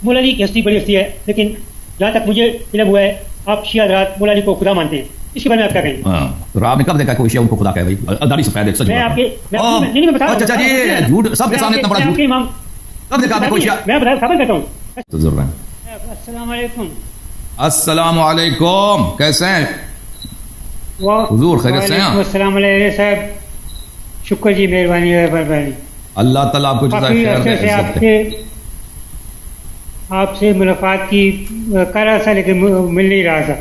مولا علی کی ہستی بڑی ہستی ہے، لیکن جہاں تک مجھے علم ہوا ہے آپ شیعہ حضرات مولا علی کو خدا مانتے ہیں، اس کے بارے میں آپ کیا کہیں گے؟ تو آپ نے کب دیکھا کوئی شیعہ ان کو خدا کہے بھائی؟ داڑھی سفید ہے، سچ میں آپ کے میں بتا اچھا جی جھوٹ سب کے سامنے اتنا بڑا جھوٹ امام کب دیکھا آپ نے کوئی شیعہ؟ میں خبر کرتا ہوں. تو ضرور ہے. السلام علیکم. السلام علیکم، کیسے ہیں حضور؟ خیریت سے ہیں؟ السلام علیکم صاحب، شکر جی، مہربانی ہے. اللہ تعالیٰ آپ کو جزائے خیر دے، عزت دے. آپ سے ملاقات کی کر رہا تھا لیکن مل نہیں رہا تھا.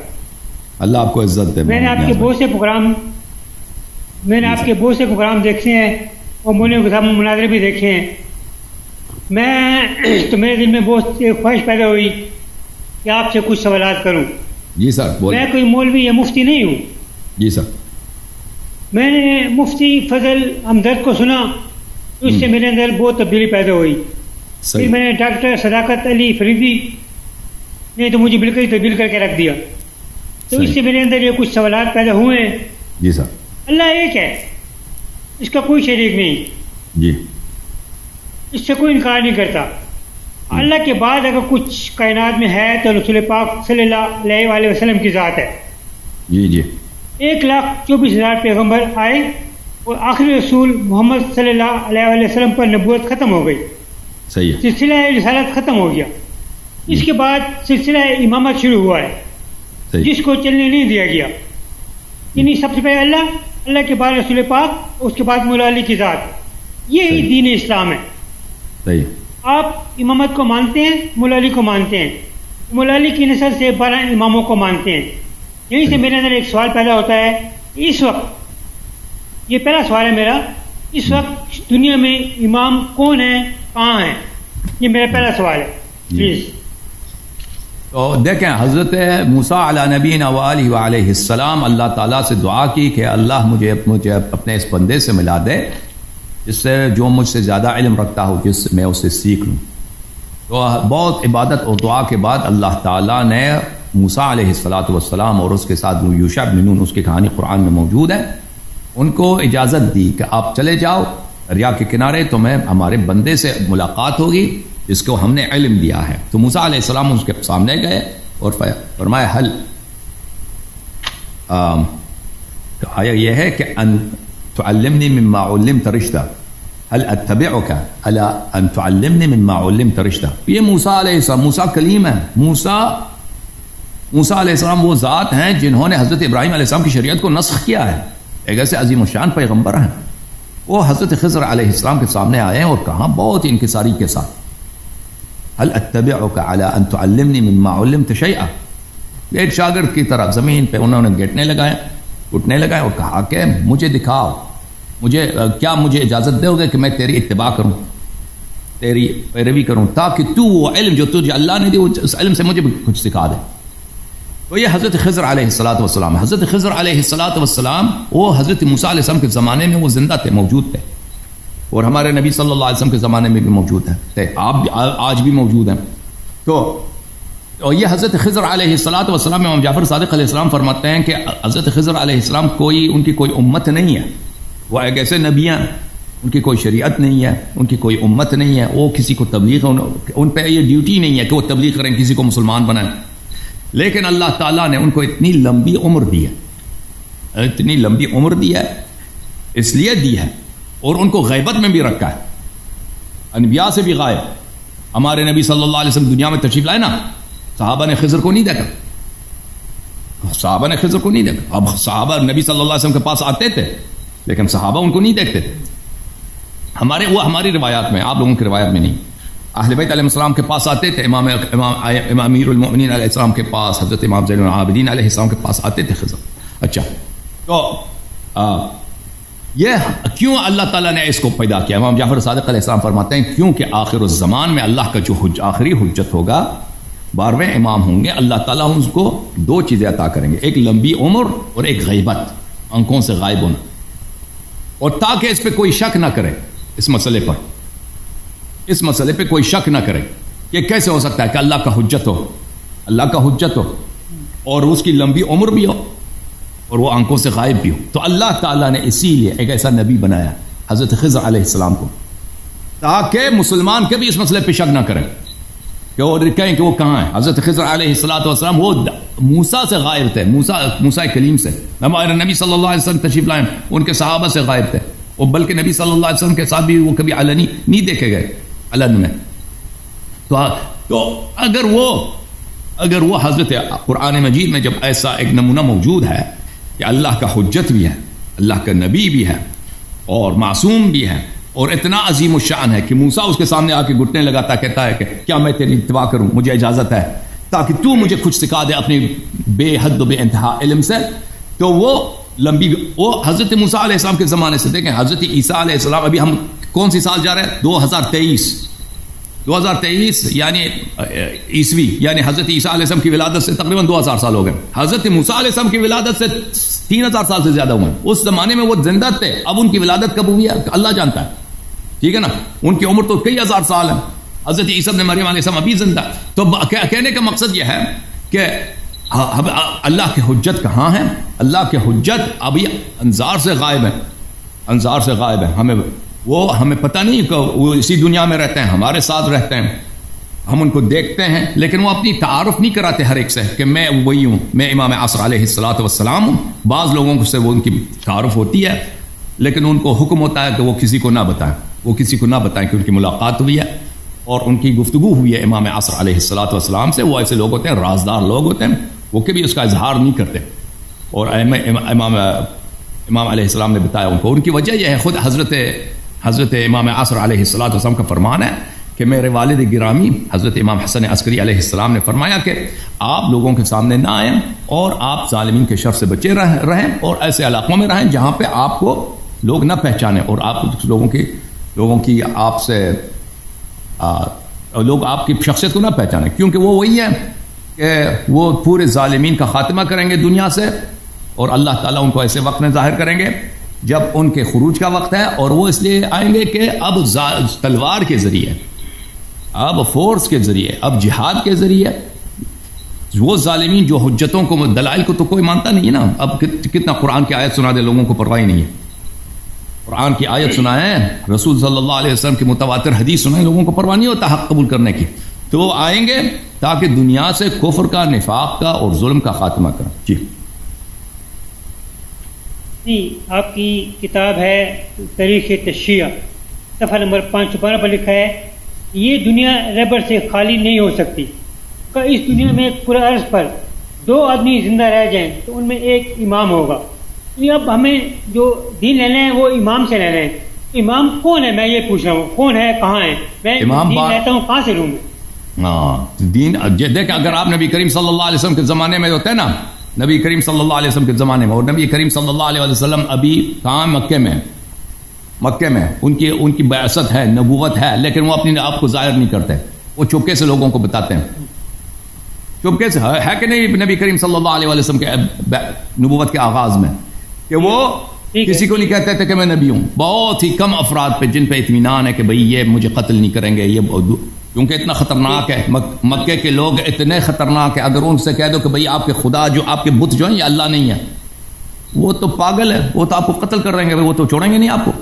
اللہ آپ کو عزت دے. میں نے آپ کے بہت سے پروگرام دیکھے ہیں اور مولویوں کے ساتھ مناظرے بھی دیکھے ہیں. تو میرے دل میں بہت خواہش پیدا ہوئی کہ آپ سے کچھ سوالات کروں. جی سر بولیں. میں کوئی مولوی یا مفتی نہیں ہوں. جی سر. میں نے مفتی فضل ہمدرد کو سنا تو اس سے میرے اندر بہت تبدیلی پیدا ہوئی. پھر میں نے ڈاکٹر صداقت علی فریدی نے تو مجھے بالکل تبدیل کر کے رکھ دیا. تو اس سے میرے اندر یہ کچھ سوالات پیدا ہوئے ہیں. جی سر. اللہ ایک ہے، اس کا کوئی شریک نہیں. جی. اس سے کوئی انکار نہیں کرتا. اللہ کے بعد اگر کچھ کائنات میں ہے تو رسول پاک صلی اللہ علیہ وآلہ وسلم کی ذات ہے. جی جی. 1,24,000 پیغمبر آئے اور آخری رسول محمد صلی اللہ علیہ وآلہ وسلم پر نبوت ختم ہو گئی. صحیح ہے. سلسلہ رسالت ختم ہو گیا. اس کے بعد سلسلہ امامت شروع ہوا ہے جس کو چلنے نہیں دیا گیا. یعنی سب سے پہلے اللہ کے بعد رسول پاک، اس کے بعد مولا علی کی ذات. یہی دین اسلام ہے. صحیح. آپ امامت کو مانتے ہیں، مولا علی کو مانتے ہیں، مولا علی کی نسل سے 12 اماموں کو مانتے ہیں. یہیں سے میرے اندر ایک سوال پیدا ہوتا ہے. اس وقت یہ پہلا سوال ہے میرا، اس وقت دنیا میں امام کون ہے، کہاں ہے؟ یہ میرا پہلا سوال ہے. پلیز. تو دیکھیں، حضرت موسیٰ علی نبینا وآلہ وعلیہ السلام اللہ تعالیٰ سے دعا کی کہ اللہ مجھے اپنے اس بندے سے ملا دے جس سے جو مجھ سے زیادہ علم رکھتا ہو، جس میں اسے سیکھ لوں. تو بہت عبادت اور دعا کے بعد اللہ تعالیٰ نے موسیٰ علیہ السلام اور اس کے ساتھ یوشع بن نون، اس کی کہانی قرآن میں موجود ہے، ان کو اجازت دی کہ آپ چلے جاؤ دریا کے کنارے، تمہیں ہمارے بندے سے ملاقات ہوگی جس کو ہم نے علم دیا ہے. تو موسیٰ علیہ السلام اس کے سامنے گئے اور فرمایا حل آیا یہ ہے کہ ان تعلمنی مما علمت رشدا، هل اتبعک علی ان تعلمنی مما علمت رشدا. یہ موسیٰ علیہ السلام، موسیٰ کلیم ہے. موسیٰ علیہ السلام وہ ذات ہیں جنہوں نے حضرت ابراہیم علیہ السلام کی شریعت کو نسخ کیا ہے. ایک ایسے عظیم الشان پیغمبر ہیں. وہ حضرت خضر علیہ السلام کے سامنے آئے ہیں اور کہا بہت انکساری کے ساتھ، هل اتبعک علی ان تعلمنی مما علمت شیئا. ایک شاگرد کی طرح زمین پہ انہوں نے گھٹنے لگائے اور کہا کہ مجھے دکھاؤ، کیا مجھے اجازت دو گے کہ میں تیری اتباع کروں، تیری پیروی کروں، تاکہ تو وہ علم جو تجھے اللہ نے دیا اس علم سے مجھے بھی کچھ سکھا دے. تو یہ حضرت خضر علیہ السلام. حضرت خضر علیہ السلام وہ حضرت موسیٰ علیہ السلام کے زمانے میں وہ زندہ تھے، موجود تھے، اور ہمارے نبی صلی اللہ علیہ وسلم کے زمانے میں بھی موجود ہیں، آپ آج بھی موجود ہیں. تو یہ حضرت خضر علیہ السلام، امام جعفر صادق علیہ السلام فرماتے ہیں کہ حضرت خضر علیہ السلام ان کی کوئی امت نہیں ہے. وہ ایک ایسے نبی ہیں، ان کی کوئی شریعت نہیں ہے، ان کی کوئی امت نہیں ہے. وہ کسی کو تبلیغ، ان پہ یہ ڈیوٹی نہیں ہے کہ وہ تبلیغ کریں، کسی کو مسلمان بنائیں. لیکن اللہ تعالیٰ نے ان کو اتنی لمبی عمر دی ہے، اس لیے دی ہے، اور ان کو غیبت میں بھی رکھا ہے، انبیاء سے بھی غائب. ہمارے نبی صلی اللہ علیہ وسلم دنیا میں تشریف لائے نا، صحابہ نے خضر کو نہیں دیکھا. اب صحابہ نبی صلی اللہ علیہ وسلم کے پاس آتے تھے لیکن صحابہ ان کو نہیں دیکھتے تھے. ہماری روایات میں، آپ لوگوں کی روایت میں نہیں. اہل بیت علیہ السلام کے پاس آتے تھے، امام امیر المؤمنین علیہ السلام کے پاس، حضرت امام زین العابدین علیہ السلام کے پاس آتے تھے خضر. اچھا، تو یہ کیوں اللہ تعالیٰ نے اس کو پیدا کیا؟ امام جعفر صادق علیہ السلام فرماتے ہیں کیونکہ آخر الزمان میں اللہ کا جو آخری حجت ہوگا، 12ویں امام ہوں گے، اللہ تعالیٰ اس کو 2 چیزیں عطا کریں گے، ایک لمبی عمر اور ایک غیبت، آنکھوں سے غائب ہونا. اور تاکہ اس پہ کوئی شک نہ کرے، اس مسئلے پہ کوئی شک نہ کرے کہ کیسے ہو سکتا ہے کہ اللہ کا حجت ہو اور اس کی لمبی عمر بھی ہو اور وہ آنکھوں سے غائب بھی ہو. تو اللہ تعالیٰ نے اسی لیے ایک ایسا نبی بنایا حضرت خضر علیہ السلام کو، تاکہ مسلمان کبھی اس مسئلے پہ شک نہ کریں کہ وہ کہیں کہ وہ کہاں ہیں. حضرت خضر علیہ الصلوۃ والسلام وہ موسیٰ سے غائب تھے, موسیٰ کلیم سے. ہمارے نبی صلی اللہ علیہ وسلم تشریف لائے ان کے صحابہ سے غائب تھے, اور بلکہ نبی صلی اللہ علیہ وسلم کے ساتھ بھی وہ کبھی علنی نہیں دیکھے گئے علن میں. تو اگر وہ حضرت قرآن مجید میں جب ایسا ایک نمونہ موجود ہے کہ اللہ کا حجت بھی ہے, اللہ کا نبی بھی ہے, اور معصوم بھی ہے, اور اتنا عظیم الشان ہے کہ موسیٰ اس کے سامنے آ کے گھٹنے لگاتا کہتا ہے کہ کیا میں تیری اتباع کروں, مجھے اجازت ہے تاکہ تو مجھے کچھ سکھا دے اپنے بے حد و بے انتہا علم سے. تو وہ حضرت موسیٰ علیہ السلام کے زمانے سے دیکھیں, حضرت عیسیٰ علیہ السلام, ابھی ہم کون سی سال جا رہے ہیں؟ 2023 یعنی عیسوی, یعنی حضرت عیسیٰ علیہ السلام کی ولادت سے تقریباً 2000 سال ہو گئے. حضرت موسیٰ علیہ السلام کی ولادت سے 3000 سال سے زیادہ ہوئے. اس زمانے میں وہ زندہ تھے, اب ان کی ولادت کب ہوئی ہے اللہ جانتا ہے, ٹھیک ہے نا. ان کی عمر تو کئی ہزار سال ہے. حضرت عیسیٰ ابن مریم علیہ السلام ابھی زندہ. تو کہنے کا مقصد یہ ہے کہ اللہ کی حجت کہاں ہے؟ اللہ کی حجت ابھی انظار سے غائب ہے, ہمیں پتہ نہیں کہ وہ اسی دنیا میں رہتے ہیں, ہمارے ساتھ رہتے ہیں, ہم ان کو دیکھتے ہیں, لیکن وہ اپنی تعارف نہیں کراتے ہر ایک سے کہ میں وہی ہوں, میں امام عصر علیہ الصلوۃ والسلام ہوں. بعض لوگوں سے وہ ان کی تعارف ہوتی ہے, لیکن ان کو حکم ہوتا ہے کہ وہ کسی کو نہ بتائیں کہ ان کی ملاقات ہوئی ہے اور ان کی گفتگو ہوئی ہے امام عصر علیہ الصلوۃ والسلام سے. وہ ایسے لوگ ہوتے ہیں, رازدار لوگ ہوتے ہیں, وہ کبھی اس کا اظہار نہیں کرتے. اور امام علیہ السلام نے بتایا ان کو. ان کی وجہ یہ ہے, خود حضرت امام عصر علیہ الصلوۃ والسلام کا فرمان ہے کہ میرے والد گرامی حضرت امام حسن عسکری علیہ السلام نے فرمایا کہ آپ لوگوں کے سامنے نہ آئیں اور آپ ظالمین کے شر سے بچے رہیں, اور ایسے علاقوں میں رہیں جہاں پہ آپ کو لوگ نہ پہچانیں, اور آپ لوگوں کی آپ سے لوگ آپ کی شخصیت کو نہ پہچانیں, کیونکہ وہ وہی ہے کہ وہ پورے ظالمین کا خاتمہ کریں گے دنیا سے, اور اللہ تعالیٰ ان کو ایسے وقت میں ظاہر کریں گے جب ان کے خروج کا وقت ہے. اور وہ اس لیے آئیں گے کہ اب تلوار کے ذریعے, اب فورس کے ذریعے, اب جہاد کے ذریعے وہ ظالمین جو حجتوں کو, دلائل کو تو کوئی مانتا نہیں ہے نا. اب کتنا قرآن کی آیت سنا دے, لوگوں کو پرواہ نہیں ہے. قرآن کی آیت سنائیں, رسول صلی اللہ علیہ وسلم کی متواتر حدیث سنائیں, لوگوں کو پرواہ نہیں ہوتا حق قبول کرنے کی. تو وہ آئیں گے تاکہ دنیا سے کفر کا, نفاق کا اور ظلم کا خاتمہ کریں. جی آپ کی کتاب ہے تاریخ تشیع, صفحہ نمبر 512 پر لکھا ہے, یہ دنیا ربر سے خالی نہیں ہو سکتی. کہ اس دنیا میں پورے عرض پر 2 آدمی زندہ رہ جائیں تو ان میں ایک امام ہوگا. اب ہمیں جو دین لینا ہے وہ امام سے لینا ہے. امام کون ہے, میں یہ پوچھ رہا ہوں, کون ہے, کہاں ہے؟ میں دین لیتا ہوں, کہاں سے لوں میں دین؟ دیکھ, اگر آپ نبی کریم صلی اللہ علیہ وسلم کے زمانے میں ہوتے نا, نبی کریم صلی اللہ علیہ وسلم کے زمانے میں, اور نبی کریم صلی اللہ علیہ وسلم ابھی کہاں, مکے میں ان کی بعثت ہے, نبوت ہے, لیکن وہ اپنے آپ کو ظاہر نہیں کرتے, وہ چپکے سے لوگوں کو بتاتے ہیں. چپکے سے ہے کہ نہیں نبی کریم صلی اللہ علیہ وسلم کے نبوت کے آغاز میں, کہ وہ کسی کو نہیں کہتے تھے کہ میں نبی ہوں. بہت ہی کم افراد پہ جن پہ اطمینان ہے کہ بھئی یہ مجھے قتل نہیں کریں گے, یہ کیونکہ اتنا خطرناک ہے. مکے کے لوگ اتنے خطرناک ہیں, اگر ان سے کہہ دو کہ بھئی آپ کے خدا, جو آپ کے بت جو ہیں یہ اللہ نہیں ہے, وہ تو پاگل ہے, وہ تو آپ کو قتل کر رہے ہیں, وہ تو چھوڑیں گے نہیں آپ کو.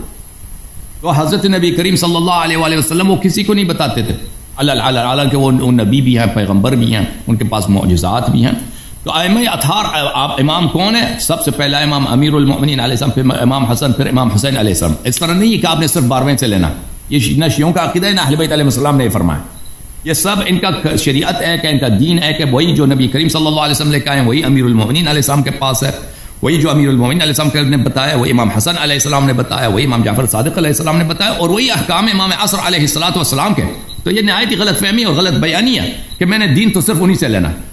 تو حضرت نبی کریم صلی اللہ علیہ وسلم وہ کسی کو نہیں بتاتے تھے, حالانکہ وہ نبی بھی ہیں, پیغمبر بھی ہیں, ان کے پاس معجزات بھی ہیں. تو ائمہ اطہار, آپ امام کون ہے؟ سب سے پہلا امام امیر المؤمنین علیہ السلام, پھر امام حسن, پھر امام حسین علیہ السلام. اس طرح نہیں ہے کہ آپ نے صرف 12ویں سے لینا, یہ نہ شیعوں کا عقیدہ ہے نہ اہل بیت علیہ السلام نے یہ فرمایا. یہ سب ان کا شریعت ہے, کہ ان کا دین ہے, کہ وہی جو نبی کریم صلی اللہ علیہ وسلم لے کے آئے وہی امیر المؤمنین علیہ السلام کے پاس ہے, وہی جو امیر المؤمنین علیہ السلام نے بتایا, وہی امام حسن علیہ السلام نے بتایا, وہی امام جعفر صادق علیہ السلام نے بتایا, اور وہی احکام امام عصر علیہ الصلوۃ والسلام کے. تو یہ نہایت ہی غلط فہمی اور غلط بیانی ہے کہ میں نے دین تو صرف انہی سے لینا ہے.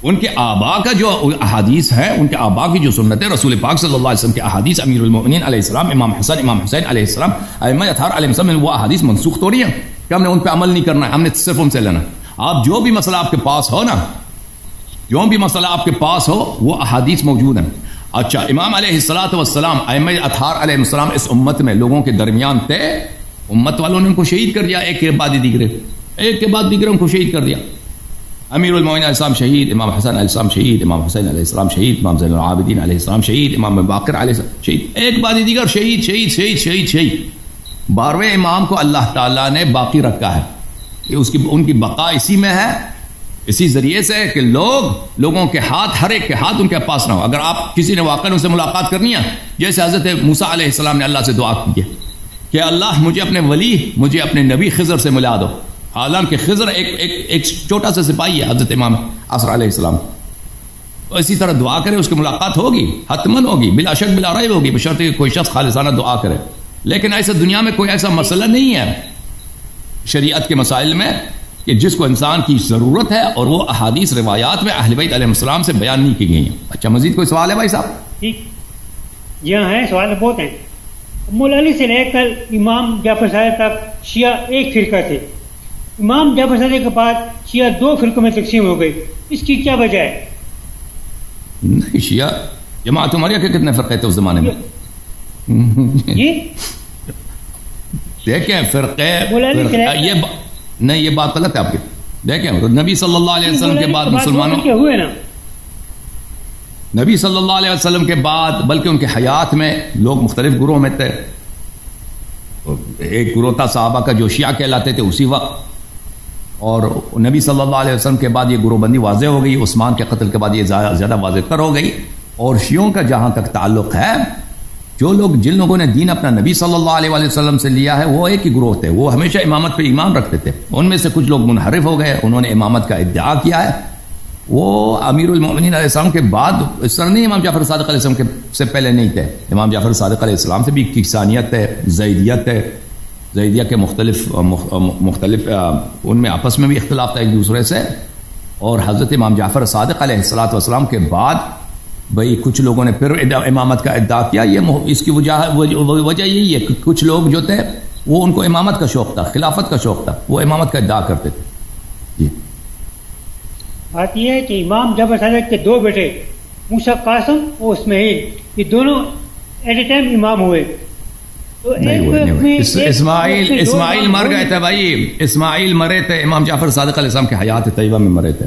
ان کے آبا کا جو احادیث ہے, ان کے آبا کی جو سنت ہے, رسول پاک صلی اللہ علیہ وسلم کے احادیث, امیر المؤمنین علیہ السلام, امام حسن, امام حسین علیہ السلام, ائمہ اطہار علیہ السلام, وہ احادیث منسوخ تو نہیں ہیں کہ ہم نے ان پہ عمل نہیں کرنا ہے, ہم نے صرف ان سے لینا. آپ جو بھی مسئلہ آپ کے پاس ہو نا, جو بھی مسئلہ آپ کے پاس ہو, وہ احادیث موجود ہیں. اچھا, امام علیہ الصلوۃ والسلام, ائمہ اطہار علیہ السلام اس امت میں لوگوں کے درمیان تھے. امت والوں نے ان کو شہید کر دیا, ایک کے بعد دیگرے, ایک کے بعد دیگرے ان کو شہید کر دیا. امیر المؤمنین علیہ السلام شہید, امام حسن علیہ السلام شہید, امام حسین علیہ السلام شہید, امام زین العابدین علیہ السلام شہید, امام باقر علیہ السلام شہید, ایک بعد دیگر شہید شہید شہید شہید شہید. 12ویں امام کو اللہ تعالیٰ نے باقی رکھا ہے. کہ ان کی بقا اسی میں ہے، اسی ذریعے سے کہ لوگوں کے ہاتھ، ہر ایک کے ہاتھ ان کے پاس نہ ہو. اگر آپ کسی نے واقعا ان سے ملاقات کرنی ہے، جیسے حضرت موسیٰ علیہ السلام نے اللہ سے دعا کی کہ اللہ مجھے اپنے ولی، مجھے اپنے نبی خضر سے ملا دو. حالانکہ خضر ایک چھوٹا سا سپاہی ہے حضرت امام عصر علیہ السلام. تو اسی طرح دعا کرے، اس کی ملاقات ہوگی، حتمن ہوگی، بلا شک بلا ریب ہوگی، بشرط کہ کوئی شخص خالصانہ دعا کرے. لیکن ایسا دنیا میں کوئی ایسا مسئلہ نہیں ہے شریعت کے مسائل میں کہ جس کو انسان کی ضرورت ہے اور وہ احادیث روایات میں اہل بیت علیہ السلام سے بیان نہیں کی گئی ہیں. اچھا، مزید کوئی سوال ہے بھائی صاحب؟ ٹھیک، جی ہاں ہیں، سوال بہت ہیں. مولا علی سے لے کر امام جعفر صادق تک شیعہ ایک فرقہ تھے. امام جعفر صادق کے بعد شیعہ 2 فرقوں میں تقسیم ہو گئی. اس کی کیا وجہ ہے؟ نہیں، شیعہ جماعت عمریہ کے کتنے فرقے تھے اس زمانے میں؟ جی دیکھیں فرقے یہ نہیں، یہ بات غلط ہے آپ کی. دیکھیں نبی صلی اللہ علیہ وسلم کے بعد مسلمانوں کیا ہوئے نا، نبی صلی اللہ علیہ وسلم کے بعد بلکہ ان کے حیات میں لوگ مختلف گروہ میں تھے. ایک گروہ تھا صحابہ کا جو شیعہ کہلاتے تھے اسی وقت، اور نبی صلی اللہ علیہ وسلم کے بعد یہ گروہ بندی واضح ہو گئی. عثمان کے قتل کے بعد یہ زیادہ واضح تر ہو گئی. اور شیعوں کا جہاں تک تعلق ہے، جن لوگوں نے دین اپنا نبی صلی اللہ علیہ وسلم سے لیا ہے وہ ایک ہی گروہ تھے. وہ ہمیشہ امامت پہ ایمان رکھتے تھے. ان میں سے کچھ لوگ منحرف ہو گئے، انہوں نے امامت کا ادعا کیا ہے. وہ امیر المؤمنین علیہ السلام کے بعد اس طرح نہیں، امام جعفر صادق علیہ السلام سے پہلے نہیں تھے. امام جعفر صادق علیہ السلام سے بھی کسانیت ہے، زیدیت ہے. زیدیہ کے مختلف ان میں آپس میں بھی اختلاف تھا ایک دوسرے سے. اور حضرت امام جعفر صادق علیہ السلام کے بعد بھئی کچھ لوگوں نے پھر امامت کا ادعا کیا. اس کی وجہ یہی ہے کہ کچھ لوگ جو تھے وہ ان کو امامت کا شوق تھا، خلافت کا شوق تھا، وہ امامت کا ادعا کرتے تھے. جی بات یہ ہے کہ امام جعفر صادق کے 2 بیٹے موسیٰ قاسم اور اسماعیل، یہ دونوں ایٹ اے ٹائم امام ہوئے. تو اسماعیل مر گئے تھے بھائی، اسماعیل مرے تھے. امام جعفر صادق علیہ السلام کے حیات طیبہ میں مرے تھے.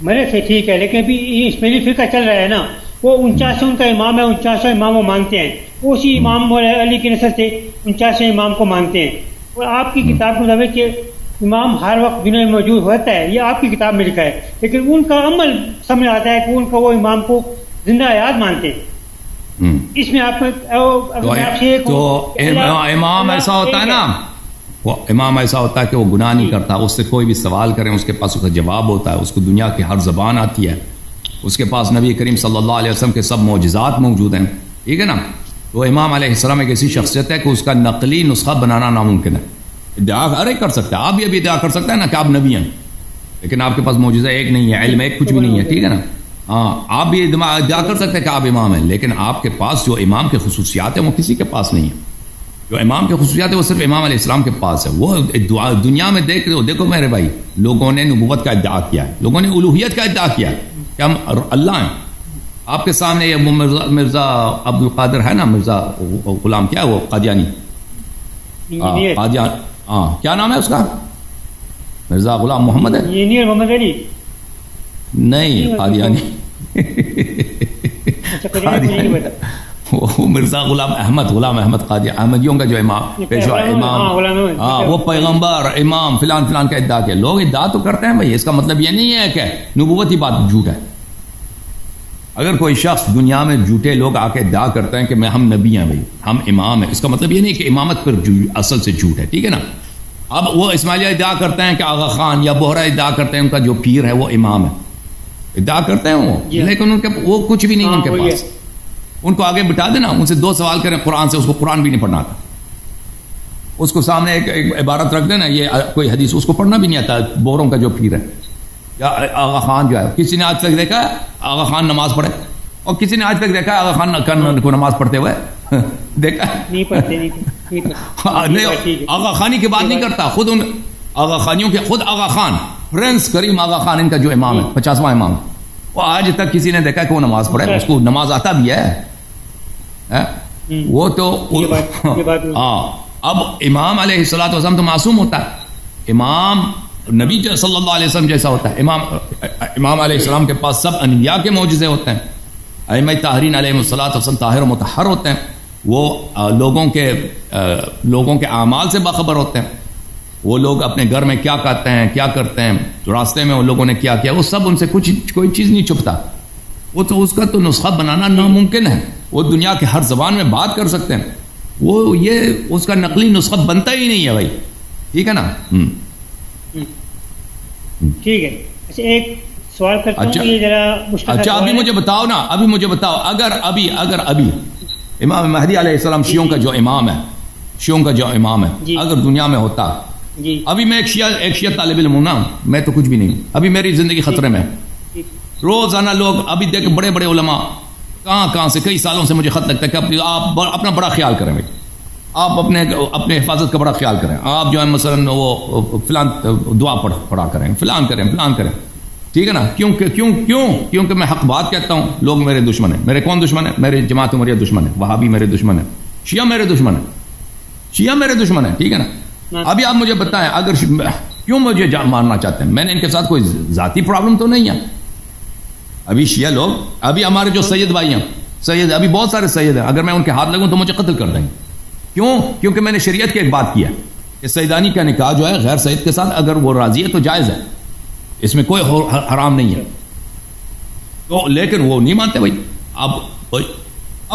مرے تھے ٹھیک ہے، لیکن ابھی اسماعیلی فرقہ چل رہا ہے نا، وہ 49 ان کا امام ہے، 49 امام وہ مانتے ہیں. اسی امام علی کی نسل سے 49 امام کو مانتے ہیں. اور آپ کی کتاب کے مطابق کہ امام ہر وقت دنیا میں موجود ہوتا ہے، یہ آپ کی کتاب میں لکھا ہے، لیکن ان کا عمل سمجھ آتا ہے کہ ان کا وہ امام کو زندہ حیات مانتے ہیں. اس میں آپ تو امام ایسا ہوتا ہے نا، وہ امام ایسا ہوتا ہے کہ وہ گناہ نہیں کرتا. اس سے کوئی بھی سوال کریں اس کے پاس اس کا جواب ہوتا ہے. اس کو دنیا کی ہر زبان آتی ہے. اس کے پاس نبی کریم صلی اللہ علیہ وسلم کے سب معجزات موجود ہیں. ٹھیک ہے نا. تو امام علیہ السلام ایک ایسی شخصیت ہے کہ اس کا نقلی نسخہ بنانا ناممکن ہے. ادعا ہر ایک کر سکتا ہے. آپ بھی ابھی ادعا کر سکتے ہیں نا کہ آپ نبی ہیں، لیکن آپ کے پاس معجزہ ایک نہیں ہے، علم ایک کچھ بھی نہیں ہے. ٹھیک ہے نا. ہاں، آپ بھی ادعا کر سکتے ہیں کہ آپ امام ہیں، لیکن آپ کے پاس جو امام کے خصوصیات ہیں وہ کسی کے پاس نہیں ہے. جو امام کے خصوصیات ہیں وہ صرف امام علیہ السلام کے پاس ہے. وہ دنیا میں دیکھو میرے بھائی، لوگوں نے نبوت کا ادعا کیا ہے، لوگوں نے الوہیت کا ادعا کیا ہے کہ ہم اللہ ہیں. آپ کے سامنے یہ مرزا عبد القادر ہے نا، مرزا غلام کیا ہے وہ قادیانی، ہاں کیا نام ہے اس کا؟ مرزا غلام محمد ہے، انجینئر محمد علی نہیں قادیانی. وہ مرزا غلام احمد قادیانی، احمدیوں کا جو امام پیشوا امام، ہاں وہ پیغمبر امام فلان فلان کا ادعا کیا. لوگ ادعا تو کرتے ہیں بھائی، اس کا مطلب یہ نہیں ہے کہ نبوت ہی بات جھوٹ ہے. اگر کوئی شخص دنیا میں جھوٹے لوگ آ کے ادعا کرتے ہیں کہ ہم نبی ہیں بھائی، ہم امام ہیں، اس کا مطلب یہ نہیں کہ امامت پر اصل سے جھوٹ ہے. ٹھیک ہے نا. اب وہ اسماعیلیہ ادعا کرتے ہیں کہ آغا خان یا بہرا ادعا کرتے ہیں ان کا جو پیر ہے وہ امام ہے، ادعا کرتے ہیں وہ، لیکن ان کے وہ کچھ بھی نہیں ان کے پاس. ان کو آگے بٹھا دینا، ان سے 2 سوال کریں قرآن سے، اس کو قرآن بھی نہیں پڑھنا آتا. اس کو سامنے ایک عبارت رکھ دینا، یہ کوئی حدیث اس کو پڑھنا بھی نہیں آتا. بوروں کا جو پیر ہے یا آغا خان جو ہے، کسی نے آج تک دیکھا ہے آغا خان نماز پڑھے؟ اور کسی نے آج تک دیکھا ہے آغا خان کو نماز پڑھتے ہوئے؟ دیکھا نہیں پڑھتے. آغا خانی کی بات نہیں کرتا، خود ان آغا خانیوں کے خود آغا خان پرنس کریم آغا خان ان کا جو امام ہے، 50واں امام، وہ آج تک کسی نے دیکھا کہ وہ نماز پڑھے؟ اس کو نماز آتا بھی ہے وہ تو. ہاں، اب امام علیہ الصلوۃ والسلام تو معصوم ہوتا ہے، امام نبی صلی اللہ علیہ وسلم جیسا ہوتا ہے. امام علیہ السلام کے پاس سب انبیاء کے معجزے ہوتے ہیں. ائمہ طاہرین علیہ الصلوۃ والسلام طاہر و مطہر ہوتے ہیں. وہ لوگوں کے اعمال سے باخبر ہوتے ہیں. وہ لوگ اپنے گھر میں کیا کہتے ہیں کیا کرتے ہیں، راستے میں ان لوگوں نے کیا کیا، وہ سب ان سے کوئی چیز نہیں چھپتا. وہ تو اس کا تو نسخہ بنانا ناممکن ہے. وہ دنیا کے ہر زبان میں بات کر سکتے ہیں، وہ یہ اس کا نقلی نسخہ بنتا ہی نہیں ہے بھائی. ٹھیک ہے نا؟ ٹھیک ہے. اچھا ایک سوال کرتا ہوں. یہ ذرا مشکل. اچھا ابھی مجھے بتاؤ نا، ابھی مجھے بتاؤ، اگر ابھی امام مہدی علیہ السلام شیعوں کا جو امام ہے، اگر دنیا میں ہوتا، ابھی میں ایک شیعہ طالب علم ہوں نا، میں تو کچھ بھی نہیں ہوں، ابھی میری زندگی خطرے میں ہے. روزانہ لوگ ابھی دیکھ بڑے بڑے علماء کہاں سے کئی سالوں سے مجھے خط لگتا ہے کہ آپ اپنا بڑا خیال کریں بھائی، آپ اپنے حفاظت کا بڑا خیال کریں، آپ جو ہے مثلا وہ فلان دعا پڑھا کریں، فلان کریں. ٹھیک ہے نا؟ کیونکہ میں حق بات کہتا ہوں. لوگ میرے دشمن ہیں. میرے کون دشمن ہے؟ میرے جماعت عمریہ دشمن ہے، وہابی میرے دشمن ہے، شیعہ میرے دشمن ہے. ٹھیک ہے نا؟ ابھی آپ مجھے بتائیں اگر کیوں مجھے مارنا چاہتے ہیں؟ میں نے ان کے ساتھ کوئی ذاتی پرابلم تو نہیں ہے. ابھی شیعہ لوگ، ابھی ہمارے جو سید بھائی ہیں، ابھی بہت سارے سید ہیں، اگر میں ان کے ہاتھ لگوں تو مجھے قتل کر دیں گے. کیونکہ میں نے شریعت کی ایک بات کی ہے کہ سیدانی کا نکاح جو ہے غیر سید کے ساتھ اگر وہ راضی ہے تو جائز ہے، اس میں کوئی حرام نہیں ہے. تو لیکن وہ نہیں مانتے بھائی. اب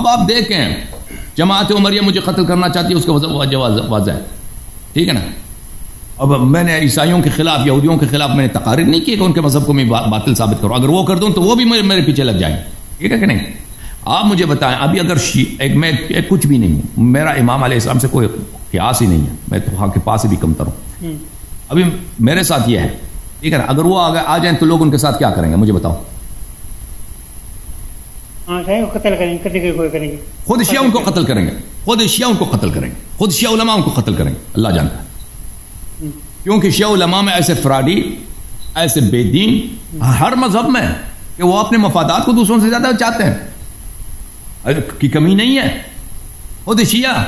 آپ دیکھیں، جماعت عمریہ مجھے قتل کرنا چاہتی ہے، اس کا وجہ واضح ہے. ٹھیک ہے نا؟ اب میں نے عیسائیوں کے خلاف، یہودیوں کے خلاف میں نے تقاریر نہیں کی کہ ان کے مذہب کو میں باطل ثابت کروں. اگر وہ کر دوں تو وہ بھی میرے پیچھے لگ جائیں. ٹھیک ہے کہ نہیں؟ آپ مجھے بتائیں ابھی اگر میں کچھ بھی نہیں ہوں، میرا امام علیہ السلام سے کوئی قیاس ہی نہیں ہے، میں تو کے پاس ہی بھی کمتر ہوں. ابھی میرے ساتھ یہ ہے، ٹھیک ہے نا؟ اگر وہ آ جائیں تو لوگ ان کے ساتھ کیا کریں گے مجھے بتاؤ. قتل کریں گے. خود شیعہ ان کو قتل کریں گے، خود شیعہ علماء ان کو قتل کریں گے. اللہ جانتا ہے. کیونکہ شیعہ علماء میں ایسے فراڈی، ایسے بے دین ہر مذہب میں کہ وہ اپنے مفادات کو دوسروں سے زیادہ چاہتے ہیں، کی کمی نہیں ہے. خود شیعہ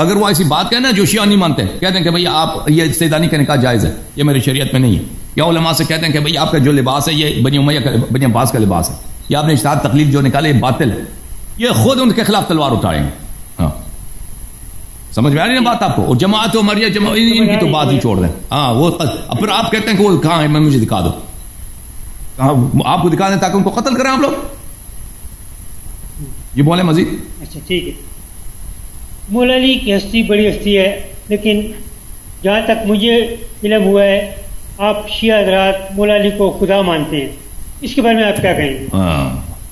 اگر وہ ایسی بات کہنا جو شیعہ نہیں مانتے، کہتے ہیں کہ بھئی آپ یہ سیدانی کا نکاح جائز ہے، یہ میری شریعت میں نہیں ہے. یا علماء سے کہتے ہیں کہ بھئی آپ کا جو لباس ہے یہ بنی عباس کا لباس ہے، یا آپ نے اجتہاد تقلید جو نکالے یہ باطل ہے. یہ خود ان کے خلاف تلوار اٹھائیں گے. ہاں سمجھ میں آ رہی ہے بات آپ کو؟ اور جماعت عمریہ ان کی تو بات ہی چھوڑ دیں. ہاں وہ پھر آپ کہتے ہیں کہ وہ کہاں ہے، میں مجھے دکھا دو، آپ کو دکھا دیں تاکہ ان کو قتل کریں آپ لوگ. یہ بولیں مزید. اچھا ٹھیک ہے. مولا علی کی ہستی بڑی ہستی ہے، لیکن جہاں تک مجھے علم ہوا ہے آپ شیعہ حضرات مولا علی کو خدا مانتے ہیں، اس کے بارے میں آپ کیا کہیں گے؟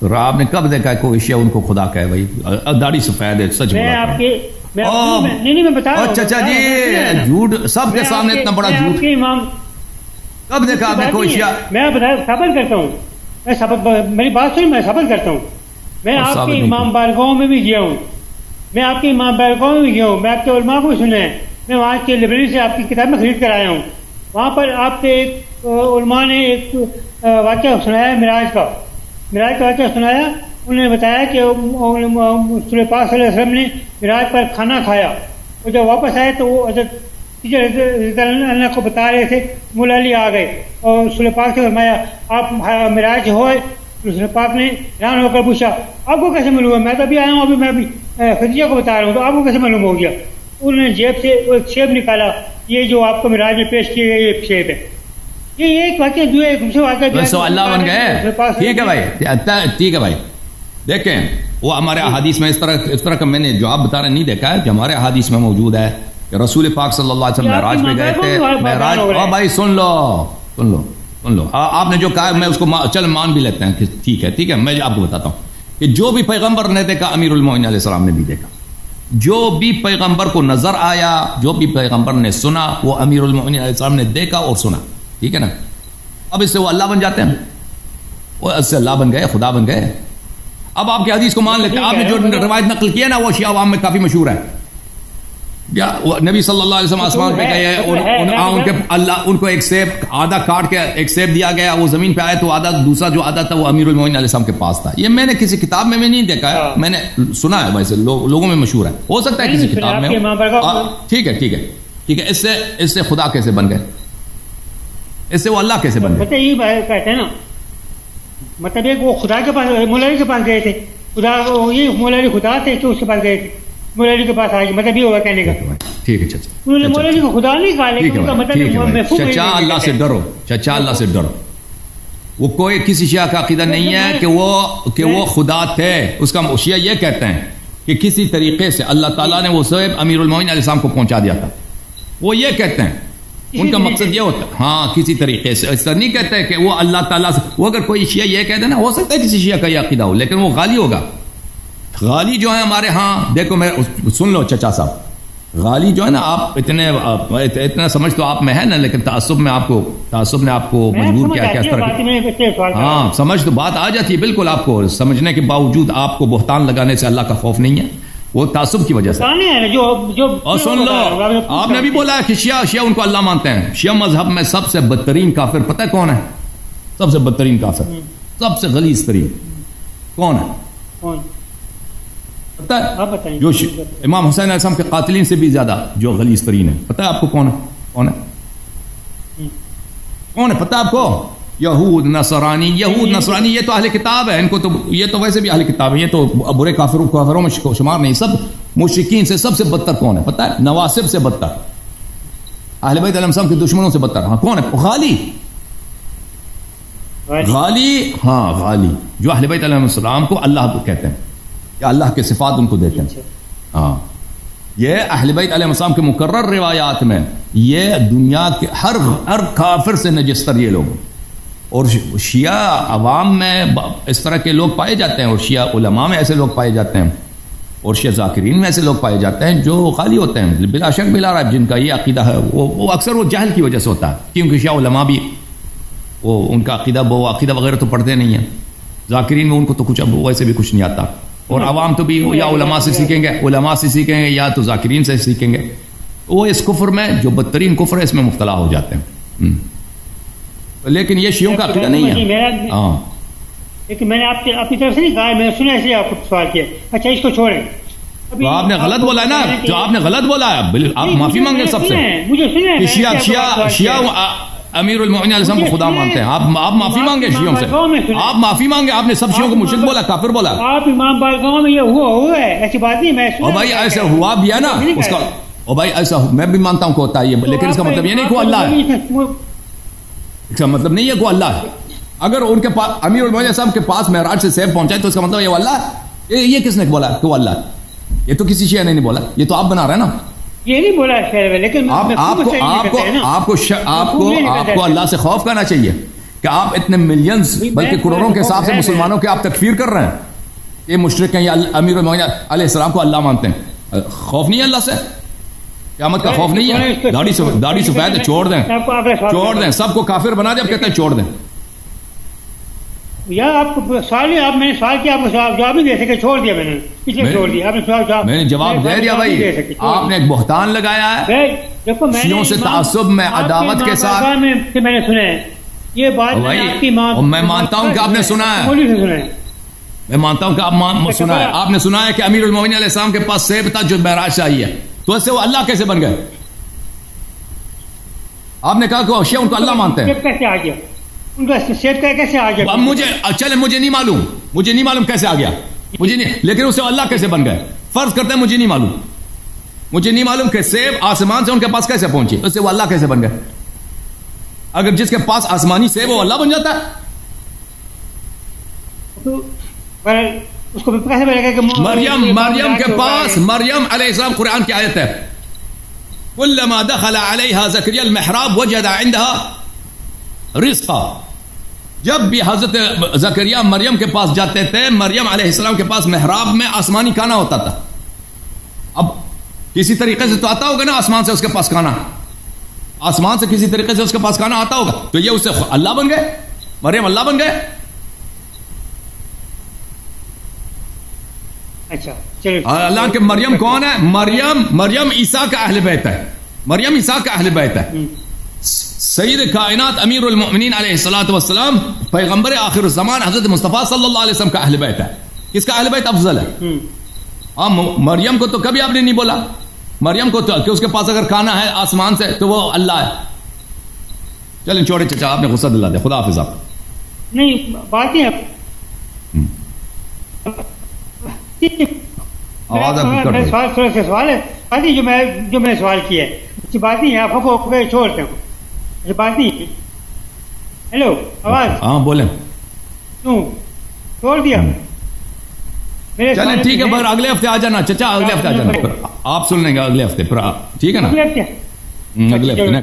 تو آپ نے کب دیکھا ہے کوئی شیعہ ان کو خدا کہے؟ بھائی داڑھی سفید ہے، سچ بولا. میں بتا رہا ہوں. اچھا جی، جھوٹ سب کے سامنے اتنا بڑا جھوٹ کب دیکھا آپ نے کوئی شیعہ؟ میں ثابت کرتا ہوں، میری بات سنیں، میں ثابت کرتا ہوں. میں آپ کے امام بارگاہوں میں بھی گیا ہوں، میں آپ کے علماء کو بھی سنا ہے. میں وہاں کے لائبریری سے آپ کی کتابیں خرید کر آیا ہوں. وہاں پر آپ کے ایک علماء نے ایک واقعہ سنایا، معراج کا واقعہ سنایا. انہوں نے بتایا کہ رسول پاک صلی اللہ علیہ وسلم نے معراج پر کھانا کھایا، اور جب واپس آئے تو وہ حضرت اللہ کو بتا رہے تھے مولا علی آ گئے، اور رسول پاک سے فرمایا آپ معراج ہوئے؟ رسول پاک نے حیران ہو کر پوچھا آپ کو کیسے معلوم ہے؟ میں تو ابھی آیا ہوں، ابھی میں ابھی خدیجہ کو بتا رہا ہوں، تو آپ کو کیسے معلوم ہو گیا؟ انہوں نے جیب سے ایک سیب نکالا، یہ جو آپ کو معراج میں پیش کیے گئے یہ سیب ہے. یہ ایک واقعہ جو ہے دوسرے واقعہ اللہ بن گئے. ٹھیک ہے بھائی دیکھیں وہ ہمارے احادیث میں اس طرح کا میں نے جواب بتا رہا نہیں دیکھا ہے. جو ہمارے احادیث میں موجود ہے کہ رسول پاک صلی اللہ علیہ وسلم معراج میں گئے تھے. معراج بھائی سن لو آپ نے جو کہا میں اس کو چل مان بھی لیتے ہیں کہ ٹھیک ہے. میں آپ کو بتاتا ہوں کہ جو بھی پیغمبر نے دیکھا امیر المومنین علیہ السلام نے بھی دیکھا. جو بھی پیغمبر کو نظر آیا، جو بھی پیغمبر نے سنا، وہ امیر المومنین علیہ السلام نے دیکھا اور سنا. ٹھیک ہے نا؟ اب اس سے وہ اللہ بن جاتے ہیں، وہ اس سے اللہ بن گئے، خدا بن گئے. اب آپ کی حدیث کو مان لیتے ہیں. آپ نے جو روایت نقل کی ہے نا وہ شیعہ عوام میں کافی مشہور ہے. نبی صلی اللہ علیہ وسلم آسمان پہ گئے، ان کو ایک سیب آدھا کاٹ کے ایک سیب دیا گیا، وہ زمین پہ آئے تو دوسرا جو آدھا تھا وہ امیر المومنین علیہ السلام کے پاس تھا. یہ میں نے کسی کتاب میں نہیں دیکھا ہے، میں نے سنا ہے، ویسے لوگوں میں مشہور ہے. ہو سکتا ہے کسی کتاب میں. ٹھیک ہے. اس سے خدا کیسے بن گئے؟ اس سے وہ اللہ کیسے بن گئے؟ یہ کہتے ہیں نا، مطلب ایک وہ خدا کے پاس مولا علی کے پاس گئے تھے، خدا یہ مولا علی خدا تھے کہ اس کے پاس گئے تھے، مولا علی کے پاس آئے، مطلب یہ ہوگا کہنے کا. ٹھیک ہے چچا، انہوں نے مولوی کو خدا نہیں کہا، لیکن ان کا مطلب چچا اللہ سے ڈرو، چچا اللہ سے ڈرو. وہ کوئی کسی شیعہ کا عقیدہ نہیں ہے کہ وہ خدا تھے. اس کا شیعہ یہ کہتے ہیں کہ کسی طریقے سے اللہ تعالیٰ نے وہ صہیب امیر المومنین علیہ السلام کو پہنچا دیا تھا. وہ یہ کہتے ہیں، ان کا مقصد یہ ہوتا ہے ہاں کسی طریقے سے. ایسا نہیں کہتے کہ وہ اللہ تعالیٰ سے. وہ اگر کوئی شیعہ یہ کہتے نا، ہو سکتا ہے کسی شیعہ کا یہ عقیدہ ہو، لیکن وہ غالی ہوگا. غالی جو ہے ہمارے ہاں، دیکھو میں سن لو چچا صاحب، غالی جو ہے نا، آپ اتنا سمجھ تو آپ میں ہے نا، لیکن تعصب نے آپ کو مجبور کیا اس طرح. ہاں سمجھ تو بات آ جاتی ہے بالکل. آپ کو سمجھنے کے باوجود آپ کو بہتان لگانے سے اللہ کا خوف نہیں ہے، وہ تعصب کی وجہ سے. اور سن لو، آپ نے بھی بولا ہے کہ شیعہ ان کو اللہ مانتے ہیں. شیعہ مذہب میں سب سے بدترین کافر پتہ ہے کون ہے؟ سب سے بدترین کافر، سب سے غلیظ ترین کون ہے؟ پتہ ہے؟ جو امام حسین علیہ السلام کے قاتلین سے بھی زیادہ جو غلیظ ترین ہے، پتہ ہے آپ کو کون ہے؟ پتہ ہے آپ کو؟ یہود نصرانی. یہ تو اہل کتاب ہے، ان کو تو یہ تو ویسے بھی اہل کتاب ہے، یہ تو برے کافروں میں شمار نہیں. سب مشرکین سے سب سے بدتر کون ہے پتہ ہے؟ نواسب سے بدتر، اہل بیت علیہ السلام کے دشمنوں سے بدتر. ہاں کون ہے؟ غالی. ہاں غالی جو اہل بیت علیہ السلام کو اللہ کہتے ہیں کہ اللہ کے صفات ان کو دیتے ہیں. ہاں یہ اہل بیت علیہ السلام کے مکرر روایات میں یہ دنیا کے ہر کافر سے نجستر یہ لوگ. اور شیعہ عوام میں اس طرح کے لوگ پائے جاتے ہیں، اور شیعہ علماء میں ایسے لوگ پائے جاتے ہیں، اور شیعہ ذاکرین میں ایسے لوگ پائے جاتے ہیں جو غالی ہوتے ہیں بلا شک بلا رائب. جن کا یہ عقیدہ ہے وہ اکثر وہ جہل کی وجہ سے ہوتا ہے، کیونکہ شیعہ علماء بھی وہ ان کا عقیدہ وغیرہ تو پڑھتے نہیں ہیں. ذاکرین میں ان کو تو کچھ ویسے بھی کچھ نہیں آتا. اور عوام تو بھی یا علماء سے سیکھیں گے یا تو ذاکرین سے سیکھیں گے. وہ اس کفر میں جو بدترین کفر ہے اس میں مبتلا ہو جاتے ہیں. لیکن یہ شیعوں کا عقیدہ نہیں ہے. ہاں لیکن میں نے آپ کی طرف سے نہیں کہا، میں نے سنا ایسے آپ کو سوال کیا. اچھا اس کو چھوڑیں، تو آپ نے غلط بولا ہے نا، جو آپ نے غلط بولا ہے آپ معافی مانگیں سب سے. مجھے سنا شیعہ امیر المومنین علیہ السلام کو خدا مانتے ہیں. آپ معافی مانگے شیعوں سے، آپ معافی مانگے. آپ نے سب شیعوں کو مشرک بولا، کافر بولا. آپ امام بالگاؤں میں یہ ہوا ہے، ایسی بات نہیں. میں اور بھائی ایسا ہوا بھی ہے نا اس کا. اور بھائی ایسا میں بھی مانتا ہوں کہ ہوتا ہے، لیکن اس کا مطلب یہ نہیں کہ اللہ ہے. اس کا مطلب نہیں ہے کہ اللہ ہے. اگر ان کے پاس امیر المومنین صاحب کے پاس معراج سے سیف پہنچائے تو اس کا مطلب یہ اللہ ہے. یہ کس نے بولا کہ وہ اللہ ہے؟ یہ تو کسی شیعہ نے نہیں بولا، یہ تو آپ بنا رہے ہیں نا. یہ نہیں بولا ہے، لیکن آپ کو اللہ سے خوف کرنا چاہیے کہ آپ اتنے ملینز بلکہ کروڑوں کے حساب سے مسلمانوں کے آپ تکفیر کر رہے ہیں. یہ مشرک ہیں، یہ امیر المومنین علیہ السلام کو اللہ مانتے ہیں. خوف نہیں ہے اللہ سے؟ قیامت کا خوف نہیں ہے؟ داڑھی سفید چھوڑ دیں، سب کو کافر بنا دیں. اب کہتے ہیں چھوڑ دیں. یا آپ کو سوال میں نے سوال کیا، آپ کو جواب نہیں دے سکے، چھوڑ دیا. میں نے پیچھے چھوڑ دیا. میں نے جواب دے دیا بھائی. آپ نے ایک بہتان لگایا ہے شیعوں سے تعصب میں عداوت کے ساتھ. میں نے سنا ہے یہ بات. میں مانتا ہوں کہ آپ نے سنا ہے، میں مانتا ہوں کہ آپ سنا ہے. آپ نے سنا ہے کہ امیر المومنین علیہ السلام کے پاس سیب تھا جو معراج سے آئی ہے، تو اس سے وہ اللہ کیسے بن گئے؟ آپ نے کہا کہ شیعہ ان کو اللہ مانتے ہیں. کیسے آ گیا ان کا سیب کا کیسے آ گیا؟ مجھے نہیں معلوم کیسے آ گیا، مجھے نہیں. لیکن اس سے اللہ کیسے بن گئے؟ فرض کرتے ہیں مجھے نہیں معلوم کہ سیب آسمان سے ان کے پاس کیسے پہنچے، اس سے وہ اللہ کیسے بن گئے؟ اگر جس کے پاس آسمانی سیب وہ اللہ بن جاتا ہے تو اس کو کیسے بنے گا کہ مریم کے پاس، مریم علیہ السلام، قرآن کی آیت ہے كلما دخل عليها زكريا المحراب وجد عندها رزقا. جب بھی حضرت زکریا مریم کے پاس جاتے تھے، مریم علیہ السلام کے پاس محراب میں آسمانی کھانا ہوتا تھا. اب کسی طریقے سے تو آتا ہوگا نا آسمان سے اس کے پاس کھانا، آسمان سے کسی طریقے سے اس کے پاس کھانا آتا ہوگا، تو یہ اس سے اللہ بن گئے، مریم اللہ بن گئے. اچھا اللہ کے مریم کون ہے؟ مریم عیسیٰ کا اہل بیت ہے. مریم عیسیٰ کا اہل بیت ہے. سید کائنات امیر المؤمنین علیہ الصلوۃ والسلام، پیغمبر آخر الزمان حضرت مصطفیٰ صلی اللہ علیہ وسلم کا اہل بیت ہے. کس کا اہل بیت افضل ہے؟ مریم کو تو کبھی آپ نے نہیں بولا. مریم کو تو کہ اس کے پاس اگر کھانا ہے آسمان سے تو وہ اللہ ہے. چلیں چھوڑے چچا، آپ نے غصہ دلا دیا. خدا حافظ. آپ نہیں بات ہے آواز آپ سوال ہے بات نہیں جو میں نے سوال کیا ہے اچھی بات نہیں ہے. آپ کو چھوڑتے ہوں اچھی بات نہیں. ہیلو آواز ہاں بولیں. کیوں چھوڑ دیا؟ چلیں ٹھیک ہے، مگر اگلے ہفتے آ جانا چچا، اگلے ہفتے آ جانا، آپ سن لیں گے اگلے ہفتے. ٹھیک ہے نا، اگلے ہفتے اگلے ہفتے.